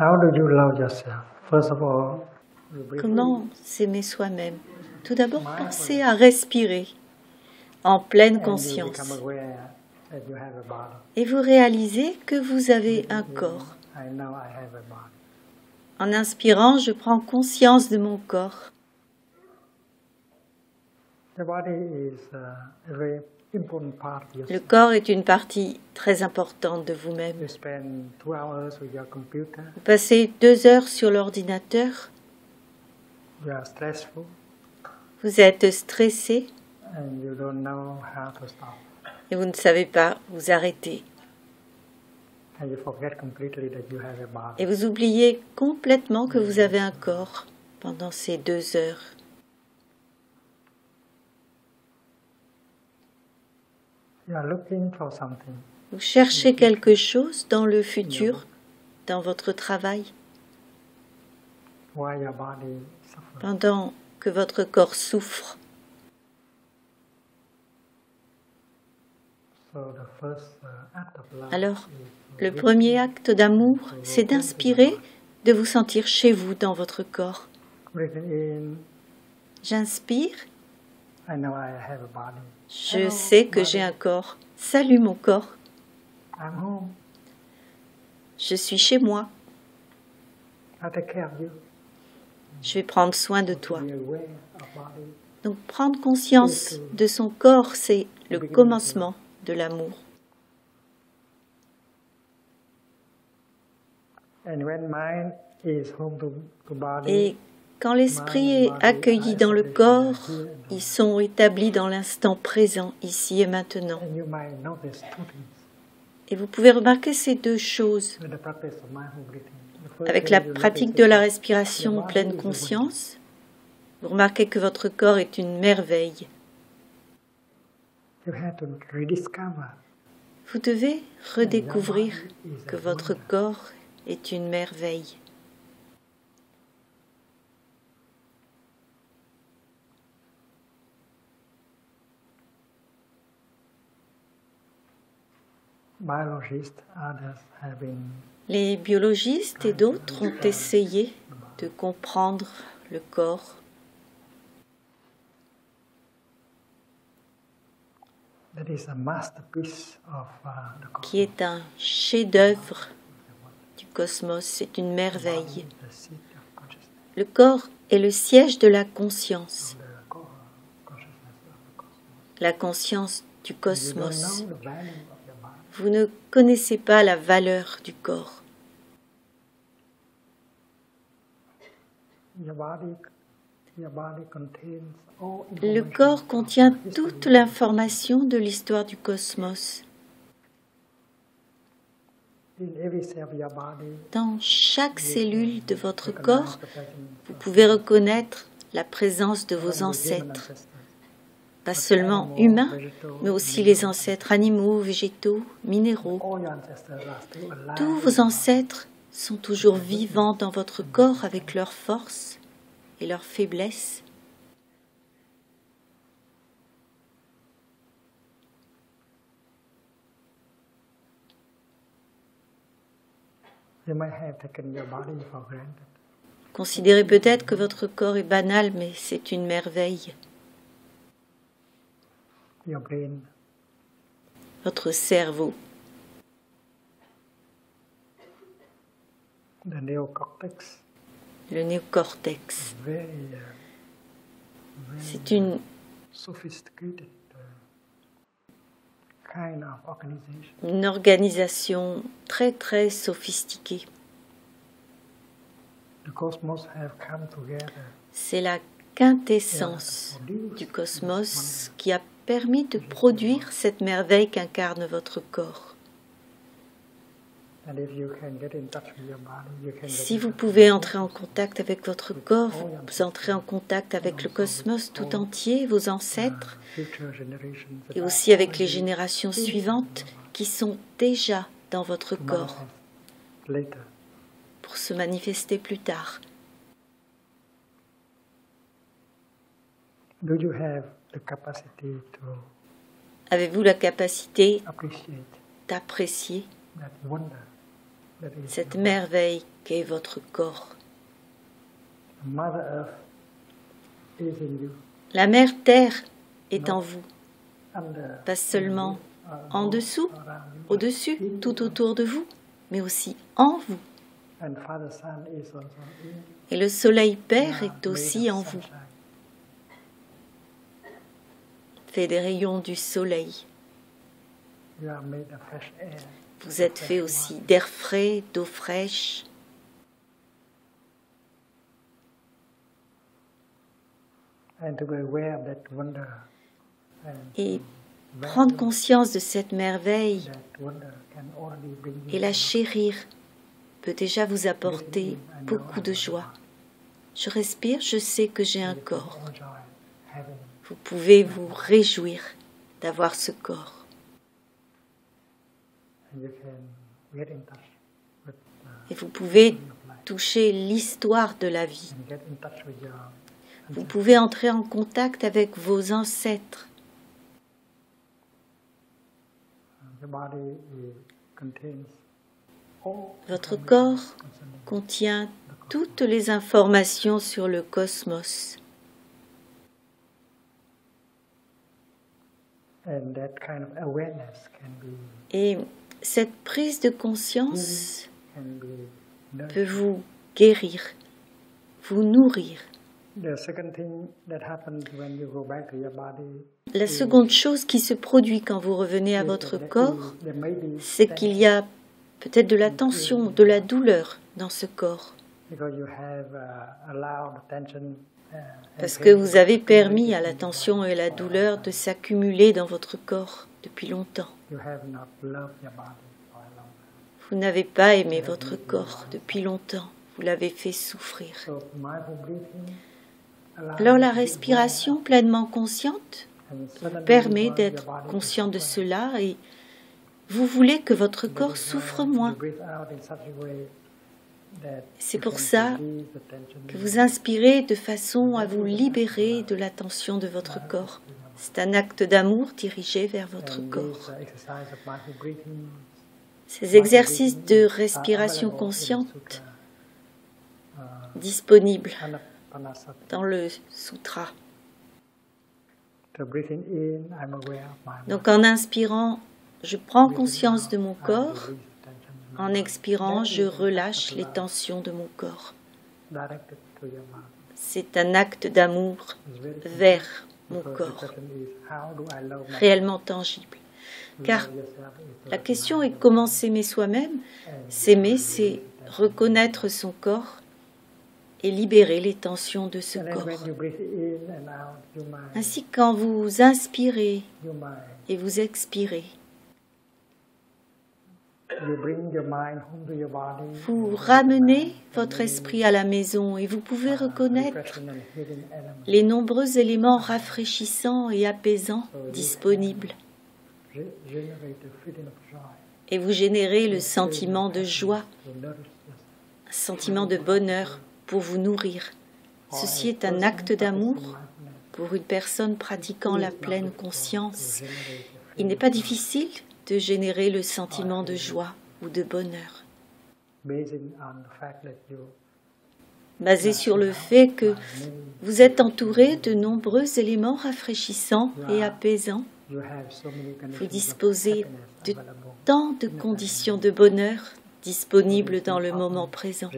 How do you love yourself? First of all, Comment s'aimer soi-même? Tout d'abord, pensez à respirer en pleine and you conscience. become aware that you have a body. Et vous réalisez que vous avez un corps. I know I have a body. En inspirant, je prends conscience de mon corps. The body is a very important part of Le yourself. corps est une partie très importante de vous-même. You spend 2 hours with your computer. Vous passez 2 heures sur l'ordinateur, You are stressful, vous êtes stressé and you don't know how to stop. et vous ne savez pas vous arrêter. And you forget completely that you have a body. Et vous oubliez complètement que vous avez un corps pendant ces 2 heures. You are looking for something. Vous cherchez quelque chose dans le futur, dans votre travail, Why your body suffers. pendant que votre corps souffre. So the first act of love Alors, is le premier acte d'amour, c'est d'inspirer, de vous sentir chez vous dans votre corps. breathing in. J'inspire, I know I have a body. je sais que j'ai un corps. Salut mon corps, I'm home. je suis chez moi. I take care of you. Je vais prendre soin de toi. Be aware of body. Donc prendre conscience de son corps, c'est le commencement de l'amour. And when mind is home to body, Et quand l'esprit est accueilli dans le corps, ils sont établis dans l'instant présent, ici et maintenant. and you might notice 2 things Et vous pouvez remarquer ces 2 choses. with the practice of mindful breathing. The first Avec thing la you pratique notice de la is respiration en pleine conscience, vous remarquez que votre corps est une merveille. you have to rediscover Vous devez redécouvrir que votre corps est une merveille. biologists, others have been Les biologistes et d'autres ont essayé de comprendre le corps. that is a masterpiece of the Qui est un chef-d'œuvre du cosmos, c'est une merveille. the seat of consciousness, Le corps est le siège de la conscience, the core consciousness of the cosmos. la conscience du You don't cosmos. know the value of your body. Vous ne connaissez pas la valeur du corps. Your body contains all Le information corps of contient the history toute l'information de l'histoire du cosmos. in every cell of your body. Dans chaque cellule de votre Recognize corps, the presence vous of pouvez reconnaître la présence de not vos only human ancêtres, ancestors, pas seulement humains, mais aussi les ancêtres animaux, végétaux, minéraux. all your ancestors are still alive. Tous vos ancêtres sont toujours vivants dans votre corps avec leurs forces et leurs faiblesses. You might have taken your body for granted. Considérez peut-être que votre corps est banal, mais c'est une merveille. Your brain, Votre cerveau, the neocortex, le néocortex, very c'est une sophisticated kind of organization. organisation très très sophistiquée. The cosmos have come together C'est la quintessence du cosmos qui a permis de produire cette merveille qu'incarne votre corps. and if you can get in touch with your body, you can Si get vous in touch pouvez entrer en contact avec votre corps, vous entrez en contact avec le cosmos tout entier, vos ancêtres, future generations that et are aussi avec les already générations suivantes qui sont déjà dans votre corps manifest later. pour se manifester plus tard. Do you have the capacity to Avez-vous la capacité appreciate d'apprécier that wonder cette merveille qu'est votre corps. Mother Earth is in you, La mère Terre est en vous, under, pas seulement en dessous, around you. au-dessus, tout autour de vous, mais aussi en vous. And Father Sun is also in you. Et le soleil Père You est are aussi made of en vous, sunshine. fait des rayons du soleil. You are made of fresh air. Vous êtes fait aussi d'air frais, d'eau fraîche. And to be aware of that wonder and Et prendre conscience de cette merveille that wonder can already bring you et la chérir peut déjà vous apporter beaucoup de joie. Je respire, je sais que j'ai un corps. enjoy having Vous pouvez vous réjouir d'avoir ce corps. and you can get in touch with Et vous pouvez of life toucher l'histoire de la vie. and get in touch with your Vous pouvez entrer en contact avec vos ancêtres. your body contains all Votre information corps concerning contient toutes les informations sur le cosmos. and that kind of awareness can be Et cette prise de conscience can be peut nurtured. vous guérir, vous nourrir. The second thing that happens when you go back to your body La seconde chose qui se produit quand vous revenez à is votre that corps, there may be c'est qu'il y a peut-être de la tension, de la douleur dans ce corps. because you have allowed tension and Parce pain que vous avez to permis accumulate à la in your tension body et la for a long douleur time. de s'accumuler dans votre corps depuis longtemps. You have not loved your body for a long time. Vous n'avez pas aimé votre corps depuis longtemps. Vous l'avez fait souffrir. So mindful breathing allows Alors la you to be respiration pleinement consciente aware and suddenly permet you want d'être your body to conscient de suffer. cela et vous voulez que votre But corps you souffre can moins. breathe out in such a way that C'est you pour can ça release the tension que vous inspirez de façon à vous libérer de la tension de votre corps. C'est un acte d'amour dirigé vers votre and corps. these exercise of mindful breathing. Ces exercices de respiration consciente disponibles dans le sutra. Donc en inspirant, je prends conscience de mon corps. En expirant, je relâche les tensions de mon corps. C'est un acte d'amour vers mon corps, réellement tangible. Car la question est comment s'aimer soi-même. S'aimer, c'est reconnaître son corps et libérer les tensions de ce corps. Ainsi, quand vous inspirez et vous expirez, vous ramenez votre esprit à la maison et vous pouvez reconnaître les nombreux éléments rafraîchissants et apaisants disponibles. Et vous générez le sentiment de joie, un sentiment de bonheur pour vous nourrir. Ceci est un acte d'amour pour une personne pratiquant la pleine conscience. Il n'est pas difficile de générer le sentiment de joie ou de bonheur, basé sur le fait que vous êtes entouré de nombreux éléments rafraîchissants et apaisants. Vous disposez de tant de conditions de bonheur disponibles dans le moment présent.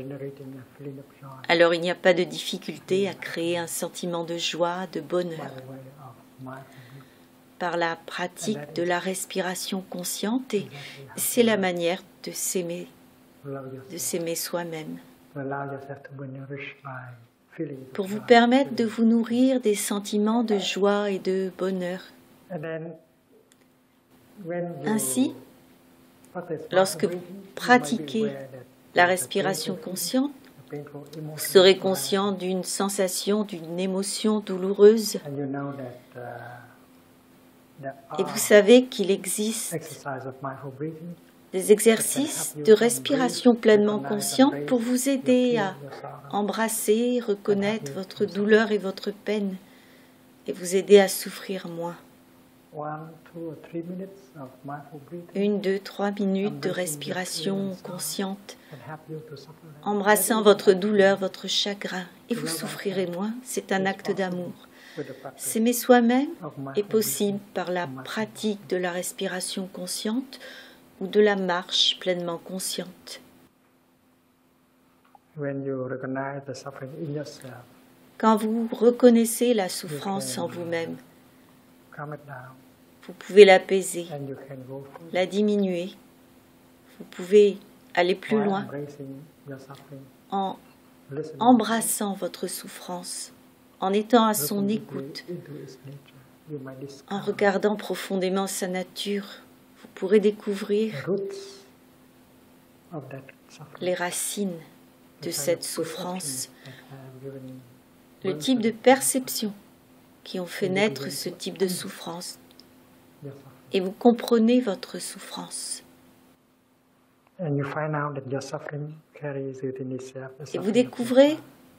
Alors il n'y a pas de difficulté à créer un sentiment de joie, de bonheur. Par la pratique de la respiration consciente, et c'est la manière de s'aimer soi-même. Pour vous permettre de vous nourrir des sentiments de joie et de bonheur. Ainsi, lorsque vous pratiquez la respiration consciente, vous serez conscient d'une sensation, d'une émotion douloureuse. Et vous savez qu'il existe des exercices de respiration pleinement consciente pour vous aider à embrasser, reconnaître votre douleur et votre peine et vous aider à souffrir moins. 1, 2, 3 minutes de respiration consciente, embrassant votre douleur, votre chagrin, et vous souffrirez moins. C'est un acte d'amour. S'aimer soi-même est possible par la pratique de la respiration consciente ou de la marche pleinement consciente. Quand vous reconnaissez la souffrance en vous-même, vous pouvez l'apaiser, la diminuer. Vous pouvez aller plus loin en embrassant votre souffrance, en étant à son écoute, en regardant profondément sa nature. Vous pourrez découvrir les racines de cette souffrance, le type de perception qui ont fait naître ce type de souffrance. Et vous comprenez votre souffrance. Et vous découvrez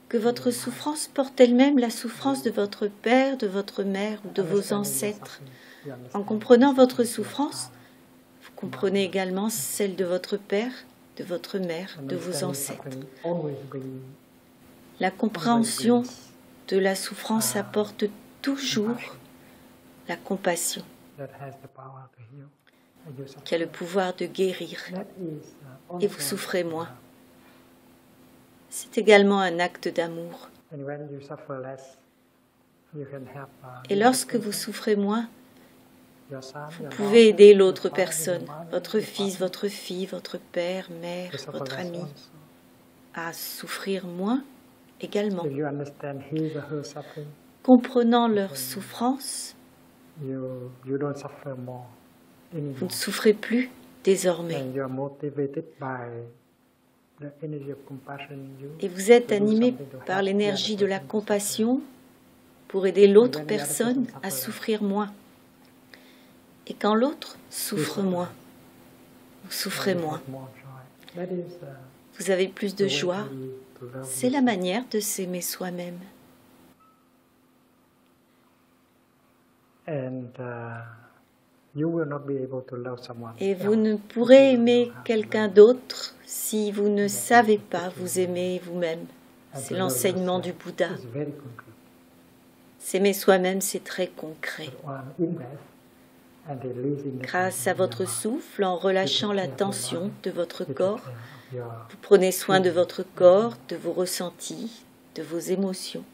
que votre souffrance porte elle-même la souffrance de votre père, de votre mère ou de vos ancêtres. En comprenant votre souffrance, vous comprenez également celle de votre père, de votre mère, de vos ancêtres. La compréhension de la souffrance apporte toujours la compassion, qui a le pouvoir de guérir, et vous souffrez moins. C'est également un acte d'amour. Et lorsque vous souffrez moins, vous pouvez aider l'autre personne, votre fils, votre fille, votre père, mère, votre ami, à souffrir moins également. Comprenant leur souffrance, vous ne souffrez plus désormais. Et vous êtes animé par l'énergie de la compassion pour aider l'autre personne à souffrir moins. Et quand l'autre souffre moins, vous souffrez moins. Vous avez plus de joie. C'est la manière de s'aimer soi-même. Et vous ne pourrez aimer quelqu'un d'autre si vous ne savez pas vous aimer vous-même. C'est l'enseignement du Bouddha. S'aimer soi-même, c'est très concret. Grâce à votre souffle, en relâchant la tension de votre corps, vous prenez soin de votre corps, de vos ressentis, de vos émotions.